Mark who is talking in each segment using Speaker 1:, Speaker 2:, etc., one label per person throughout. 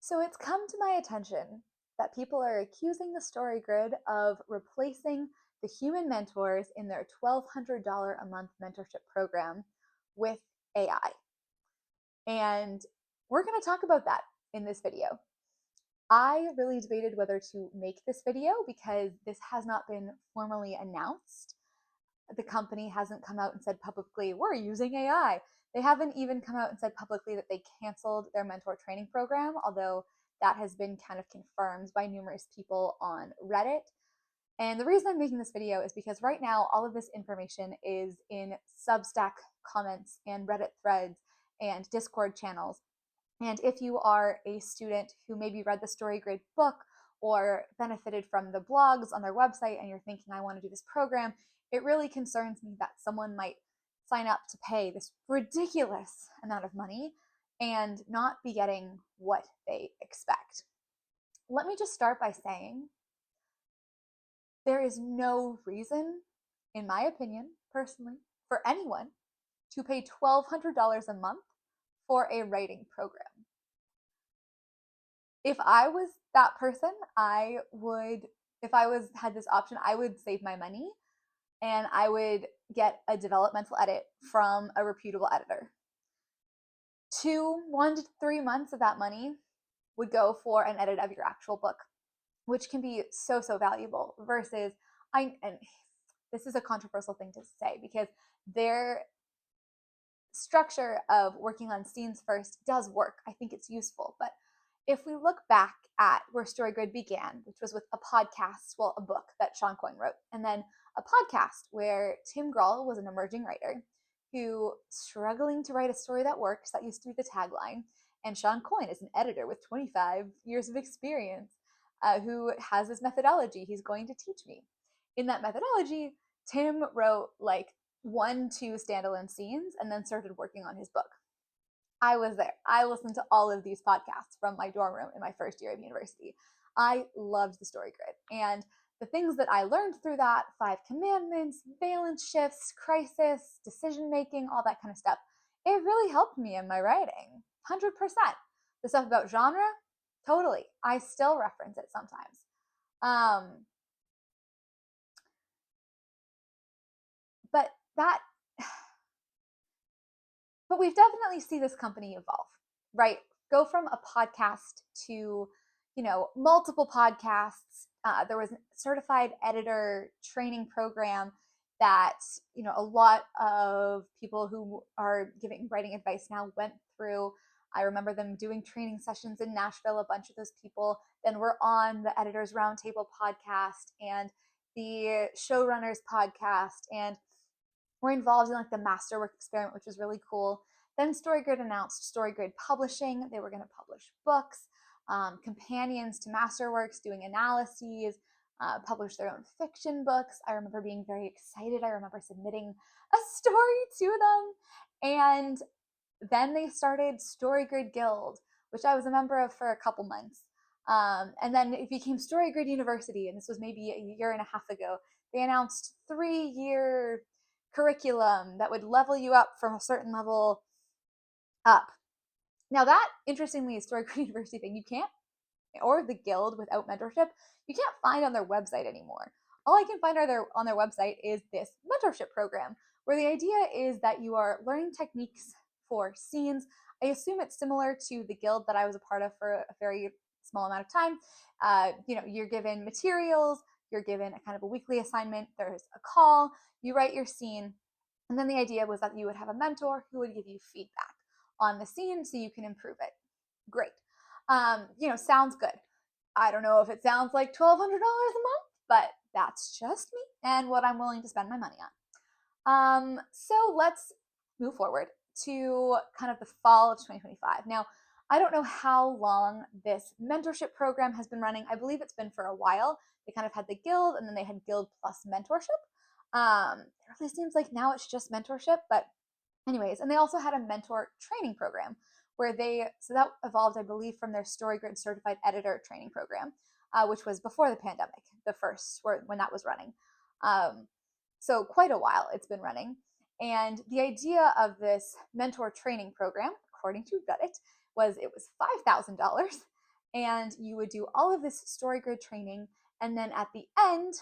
Speaker 1: So it's come to my attention that people are accusing the StoryGrid of replacing the human mentors in their $1,200 a month mentorship program with AI. And we're going to talk about that in this video. I really debated whether to make this video because this has not been formally announced. The company hasn't come out and said publicly, we're using AI. They haven't even come out and said publicly that they canceled their mentor training program, although that has been kind of confirmed by numerous people on Reddit. And the reason I'm making this video is because right now all of this information is in Substack comments and Reddit threads and Discord channels. And if you are a student who maybe read the StoryGrid book or benefited from the blogs on their website and you're thinking, I want to do this program, it really concerns me that someone might sign up to pay this ridiculous amount of money and not be getting what they expect. Let me just start by saying there is no reason, in my opinion, personally, for anyone to pay $1,200 a month for a writing program. If I was that person, if I had this option, I would save my money and I would get a developmental edit from a reputable editor. 1 to 3 months of that money would go for an edit of your actual book, which can be so valuable versus and this is a controversial thing to say because their structure of working on scenes first does work. I think it's useful, but if we look back at where StoryGrid began, which was with a podcast, a book that Sean Coyne wrote, and then a podcast where Tim Grohl was an emerging writer who struggling to write a story that works, that used to be the tagline, and Sean Coyne is an editor with 25 years of experience who has this methodology he's going to teach me. In that methodology, Tim wrote like 1-2 standalone scenes and then started working on his book. I was there. I listened to all of these podcasts from my dorm room in my first year of university. I loved the StoryGrid. And the things that I learned through that, 5 commandments, valence shifts, crisis, decision making, all that kind of stuff, it really helped me in my writing. 100%. The stuff about genre, totally. I still reference it sometimes. But we've definitely seen this company evolve, right? Go from a podcast to, multiple podcasts. There was a certified editor training program that, a lot of people who are giving writing advice now went through. I remember them doing training sessions in Nashville. A bunch of those people then were on the Editors Roundtable podcast and the Showrunners podcast, and were involved in like the Masterwork experiment, which was really cool. Then StoryGrid announced StoryGrid Publishing. They were going to publish books, companions to Masterworks, doing analyses, publish their own fiction books. I remember being very excited. I remember submitting a story to them. And then they started StoryGrid Guild, which I was a member of for a couple months. And then it became StoryGrid University, and this was maybe a year and a half ago. They announced 3-year curriculum that would level you up from a certain level up. Now that, interestingly, is StoryGrid University thing you can't, or the guild without mentorship, you can't find on their website anymore. All I can find on their website is this mentorship program, where the idea is that you are learning techniques for scenes. I assume it's similar to the guild that I was a part of for a very small amount of time. You're given materials, you're given a kind of a weekly assignment, there's a call, you write your scene, and then the idea was that you would have a mentor who would give you feedback on the scene so you can improve it. Great. Sounds good. I don't know if it sounds like $1,200 a month, but that's just me and what I'm willing to spend my money on. So let's move forward to kind of the fall of 2025. Now, I don't know how long this mentorship program has been running. I believe it's been for a while. They kind of had the guild, and then they had guild plus mentorship. It really seems like now it's just mentorship, but anyways, and they also had a mentor training program where so that evolved, I believe, from their StoryGrid certified editor training program, which was before the pandemic, the first when that was running. So quite a while it's been running. And the idea of this mentor training program, according to Reddit, was $5,000 and you would do all of this StoryGrid training. And then at the end,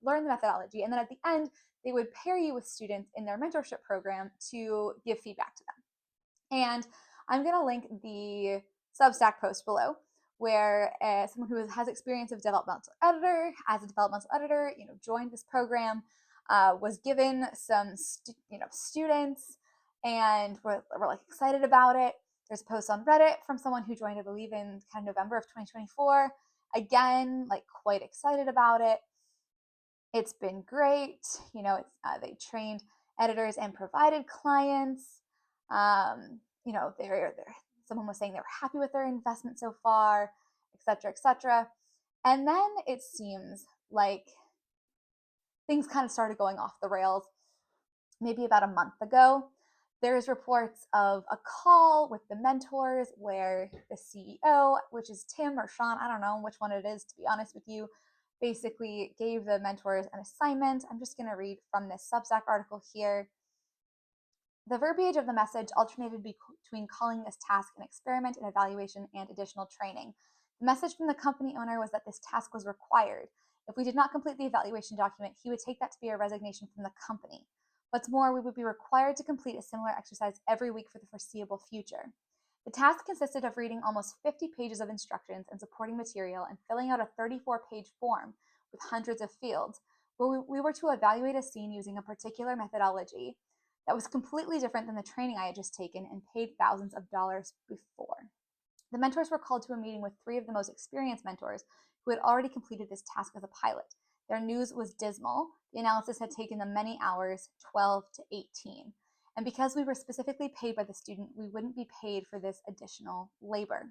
Speaker 1: learn the methodology. And then at the end, they would pair you with students in their mentorship program to give feedback to them. And I'm going to link the Substack post below, where someone who has experience of developmental editor, as a developmental editor, joined this program, was given some students, and we're like excited about it. There's a post on Reddit from someone who joined, I believe, in kind of November of 2024. Again, like quite excited about it. It's been great. They trained editors and provided clients. They're someone was saying they were happy with their investment so far, etc., etc. And then it seems like things kind of started going off the rails maybe about a month ago. There's reports of a call with the mentors where the CEO, which is Tim or Sean, I don't know which one it is, to be honest with you, basically gave the mentors an assignment. I'm just going to read from this Substack article here. The verbiage of the message alternated between calling this task an experiment, an evaluation, and additional training. The message from the company owner was that this task was required. If we did not complete the evaluation document, he would take that to be a resignation from the company. What's more, we would be required to complete a similar exercise every week for the foreseeable future. The task consisted of reading almost 50 pages of instructions and supporting material and filling out a 34-page form with hundreds of fields, where we were to evaluate a scene using a particular methodology that was completely different than the training I had just taken and paid thousands of dollars before. The mentors were called to a meeting with 3 of the most experienced mentors who had already completed this task as a pilot. Their news was dismal. The analysis had taken them many hours, 12 to 18. And because we were specifically paid by the student, we wouldn't be paid for this additional labor.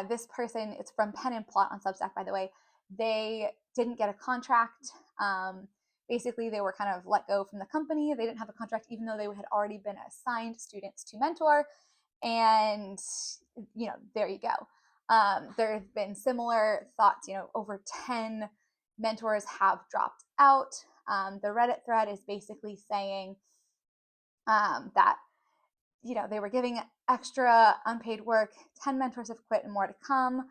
Speaker 1: This person, it's from Pen and Plot on Substack, by the way. They didn't get a contract. Basically, they were kind of let go from the company. They didn't have a contract, even though they had already been assigned students to mentor. And, there you go. There have been similar thoughts, over 10 mentors have dropped out. The Reddit thread is basically saying that, they were giving extra unpaid work. 10 mentors have quit and more to come.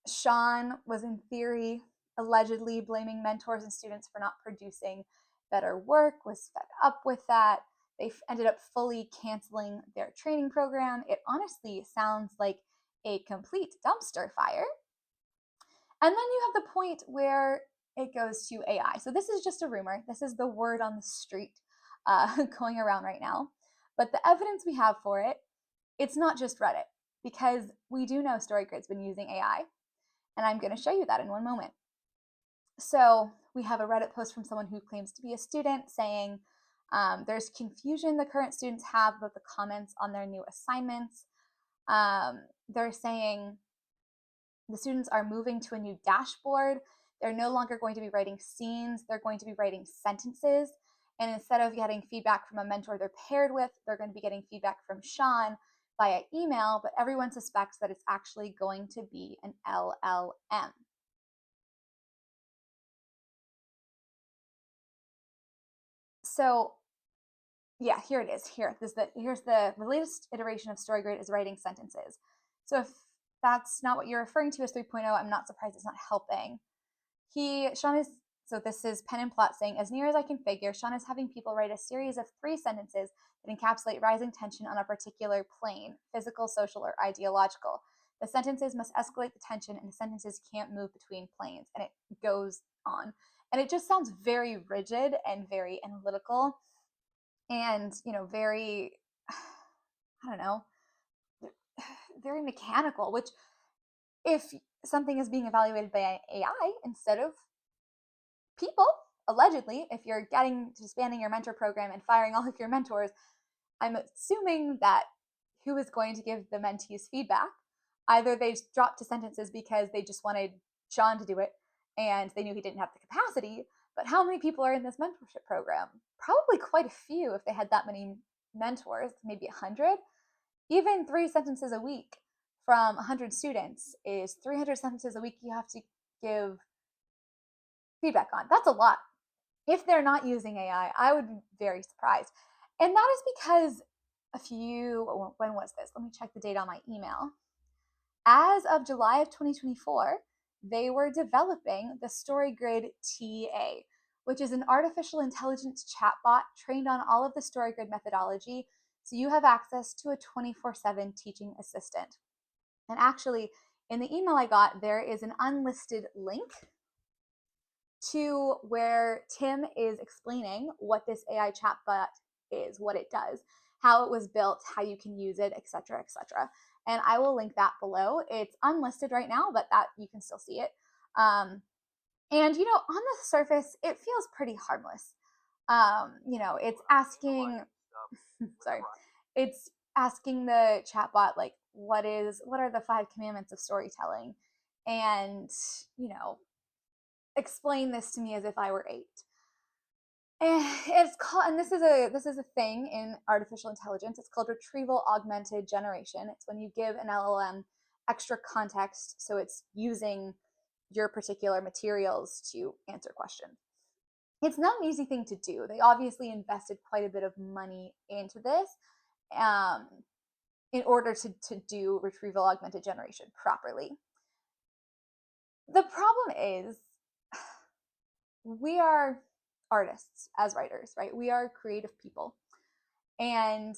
Speaker 1: Sean was, in theory, allegedly blaming mentors and students for not producing better work, was fed up with that. They ended up fully canceling their training program. It honestly sounds like a complete dumpster fire. And then you have the point where it goes to AI. So this is just a rumor. This is the word on the street going around right now. But the evidence we have for it, it's not just Reddit, because we do know StoryGrid's been using AI. And I'm going to show you that in one moment. So we have a Reddit post from someone who claims to be a student saying, there's confusion the current students have about the comments on their new assignments. They're saying the students are moving to a new dashboard. They're no longer going to be writing scenes. They're going to be writing sentences. And instead of getting feedback from a mentor they're paired with, they're going to be getting feedback from Sean via email, but everyone suspects that it's actually going to be an LLM. So yeah, here it is. Here's the latest iteration of StoryGrid is writing sentences. So if that's not what you're referring to as 3.0, I'm not surprised it's not helping. So this is Pen and Plot saying, as near as I can figure, Sean is having people write a series of 3 sentences that encapsulate rising tension on a particular plane, physical, social, or ideological. The sentences must escalate the tension, and the sentences can't move between planes. And it goes on. And it just sounds very rigid and very analytical and, very, I don't know, very mechanical, which if something is being evaluated by AI instead of people, allegedly, if you're disbanding your mentor program and firing all of your mentors, I'm assuming that who is going to give the mentees feedback? Either they dropped to sentences because they just wanted Sean to do it and they knew he didn't have the capacity. But how many people are in this mentorship program? Probably quite a few if they had that many mentors, maybe 100. Even 3 sentences a week from 100 students is 300 sentences a week you have to give feedback on. That's a lot. If they're not using AI, I would be very surprised. And that is because when was this? Let me check the date on my email. As of July of 2024, they were developing the StoryGrid TA, which is an artificial intelligence chatbot trained on all of the StoryGrid methodology. So you have access to a 24/7 teaching assistant. And actually, in the email I got, there is an unlisted link to where Tim is explaining what this AI chatbot is, what it does, how it was built, how you can use it, etc., etc. And I will link that below. It's unlisted right now, but that you can still see it. And you know, on the surface, it feels pretty harmless. It's asking, sorry, it's asking the chatbot like, what are the 5 commandments of storytelling, and explain this to me as if I were 8. And it's called, and this is a thing in artificial intelligence. It's called retrieval augmented generation. It's when you give an LLM extra context, so it's using your particular materials to answer questions. It's not an easy thing to do. They obviously invested quite a bit of money into this in order to do retrieval augmented generation properly. The problem is we are artists as writers, right? We are creative people. And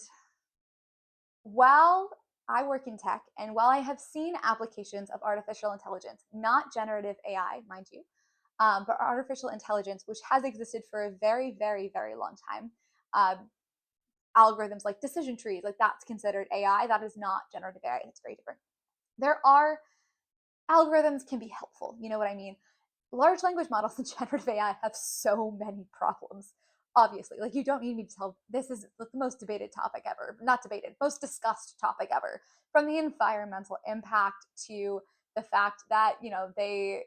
Speaker 1: while I work in tech, and while I have seen applications of artificial intelligence, not generative AI, mind you, but artificial intelligence, which has existed for a very, very, very long time. Algorithms like decision trees, like that's considered AI. That is not generative AI. It's very different. There are algorithms can be helpful. You know what I mean? Large language models and generative AI have so many problems. Obviously, like you don't need me to tell. This is the most debated topic ever. Not debated, most discussed topic ever. From the environmental impact to the fact that they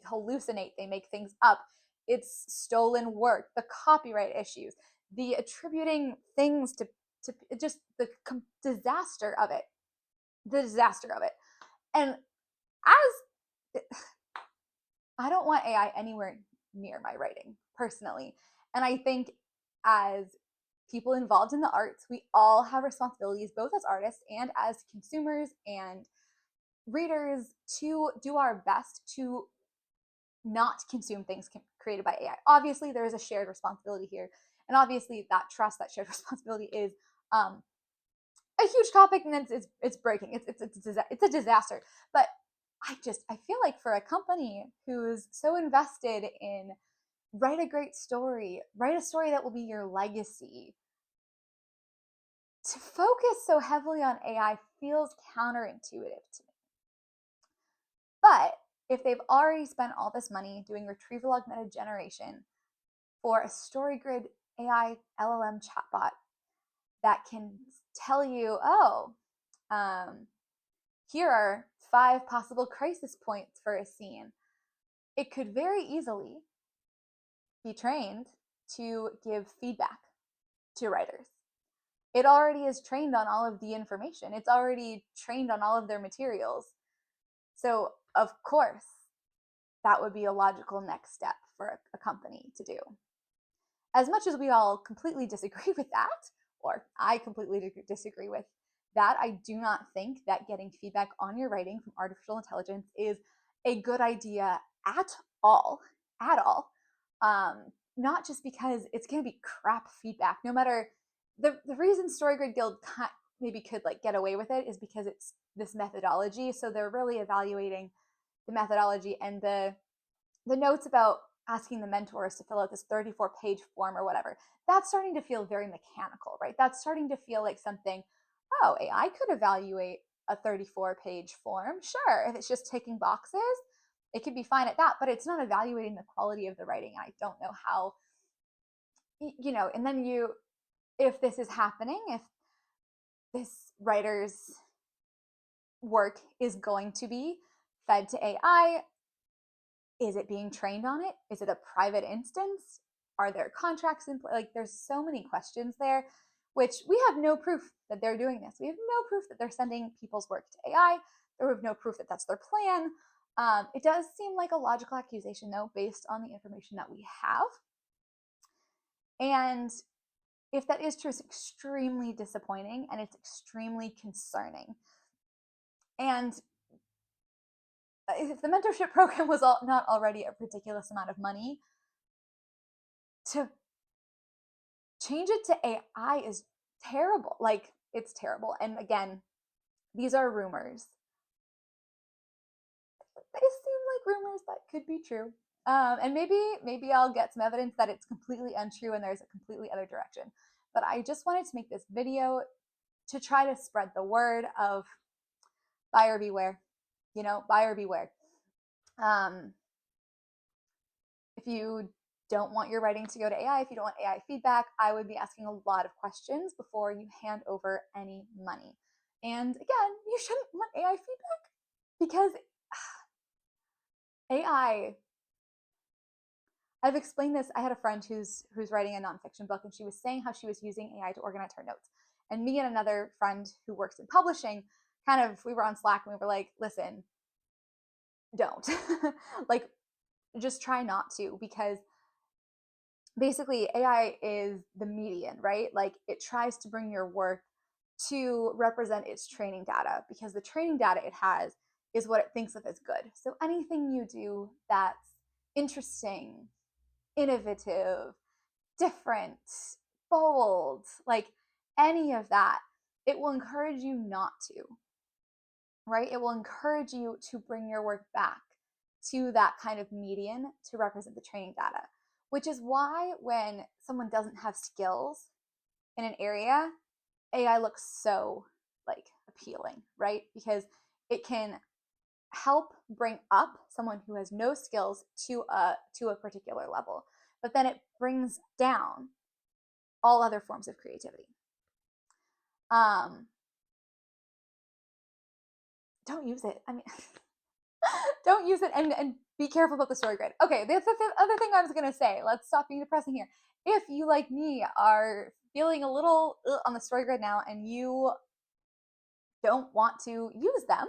Speaker 1: hallucinate, they make things up. It's stolen work, the copyright issues, the attributing things to just the disaster of it. And as I don't want AI anywhere near my writing personally. And I think as people involved in the arts, we all have responsibilities, both as artists and as consumers and readers, to do our best to not consume things created by AI. Obviously, there is a shared responsibility here. And obviously, that shared responsibility is a huge topic, and it's breaking. It's a disaster. But I feel like for a company who's so invested in write a great story, write a story that will be your legacy, to focus so heavily on AI feels counterintuitive to me. But if they've already spent all this money doing retrieval augmented generation for a StoryGrid AI LLM chatbot that can tell you, here are 5 possible crisis points for a scene, it could very easily be trained to give feedback to writers. It already is trained on all of the information. It's already trained on all of their materials. So, of course, that would be a logical next step for a company to do. As much as we all completely disagree with that, or I completely disagree with that, I do not think that getting feedback on your writing from artificial intelligence is a good idea at all. Not just because it's going to be crap feedback. No matter the reason StoryGrid Guild maybe could get away with it is because it's this methodology. So they're really evaluating the methodology, and the notes about asking the mentors to fill out this 34-page form or whatever. That's starting to feel very mechanical, right? That's starting to feel like something, AI could evaluate a 34-page form. Sure, if it's just ticking boxes, it could be fine at that, but it's not evaluating the quality of the writing. I don't know how, and then if this is happening, if this writer's work is going to be fed to AI, is it being trained on it? Is it a private instance? Are there contracts in place? There's so many questions there, which we have no proof that they're doing this. We have no proof that they're sending people's work to AI. We have no proof that that's their plan. It does seem like a logical accusation, though, based on the information that we have. And if that is true, it's extremely disappointing and it's extremely concerning. And if the mentorship program was not already a ridiculous amount of money, to change it to AI is terrible. Like, it's terrible. And again, these are rumors. They seem like rumors that could be true. And maybe I'll get some evidence that it's completely untrue and there's a completely other direction. But I just wanted to make this video to try to spread the word of buyer beware. Buyer beware. If you don't want your writing to go to AI, if you don't want AI feedback, I would be asking a lot of questions before you hand over any money. And again, you shouldn't want AI feedback because AI, I've explained this. I had a friend who's writing a nonfiction book, and she was saying how she was using AI to organize her notes. And me and another friend who works in publishing, we were on Slack and we were like, listen, don't. Like, just try not to, because basically AI is the median, right? Like, it tries to bring your work to represent its training data, because the training data it has is what it thinks of as good. So anything you do that's interesting, innovative, different, bold, like any of that, it will encourage you not to, right? It will encourage you to bring your work back to that kind of median to represent the training data, which is why when someone doesn't have skills in an area, AI looks so like appealing, right? Because it can help bring up someone who has no skills to a particular level, but then it brings down all other forms of creativity. Don't use it. I mean, don't use it, and be careful about the story grid. Okay, the other thing I was gonna say, let's stop being depressing here. If you, like me, are feeling a little on the story grid now and you don't want to use them,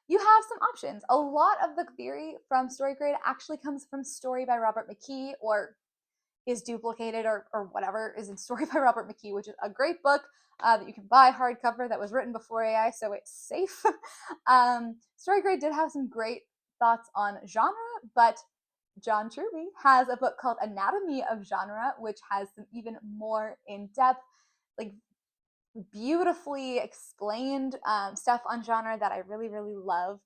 Speaker 1: you have some options. A lot of the theory from StoryGrid actually comes from Story by Robert McKee, or is duplicated, or whatever is in Story by Robert McKee, which is a great book that you can buy hardcover that was written before AI, so it's safe. StoryGrid did have some great thoughts on genre, but John Truby has a book called Anatomy of Genre, which has some even more in-depth, like beautifully explained stuff on genre that I really, really love.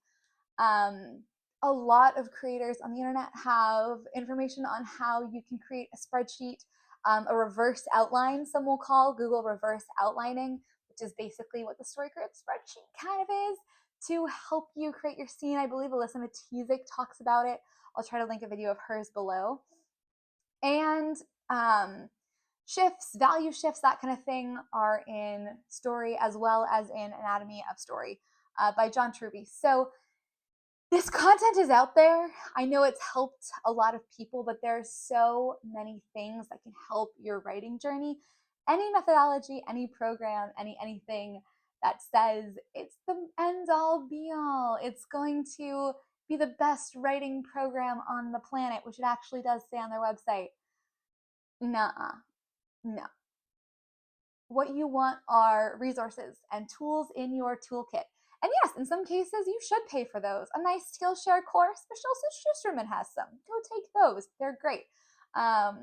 Speaker 1: A lot of creators on the internet have information on how you can create a spreadsheet, a reverse outline, some will call Google reverse outlining, which is basically what the StoryGrid spreadsheet kind of is, to help you create your scene. I believe Alyssa Matizek talks about it. I'll try to link a video of hers below. And shifts, value shifts, that kind of thing are in Story, as well as in Anatomy of Story by John Truby. So this content is out there. I know it's helped a lot of people, but there are so many things that can help your writing journey. Any methodology, any program, anything that says it's the end all be all, it's going to be the best writing program on the planet, which it actually does say on their website. Nuh-uh. No. What you want are resources and tools in your toolkit. And yes, in some cases, you should pay for those. A nice Skillshare course, Michelle Schusterman has some. Go take those. They're great. I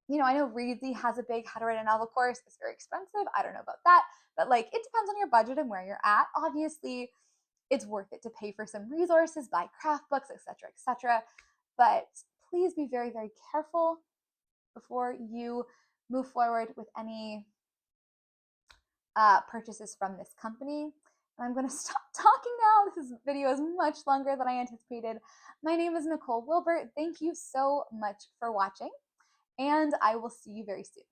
Speaker 1: know Reedsy has a big How to Write a Novel course. It's very expensive. I don't know about that. But like, it depends on your budget and where you're at. Obviously, it's worth it to pay for some resources, buy craft books, etc., etc. But please be very, very careful before you move forward with any purchases from this company. And I'm going to stop talking now. This video is much longer than I anticipated. My name is Nicole Wilbert. Thank you so much for watching, and I will see you very soon.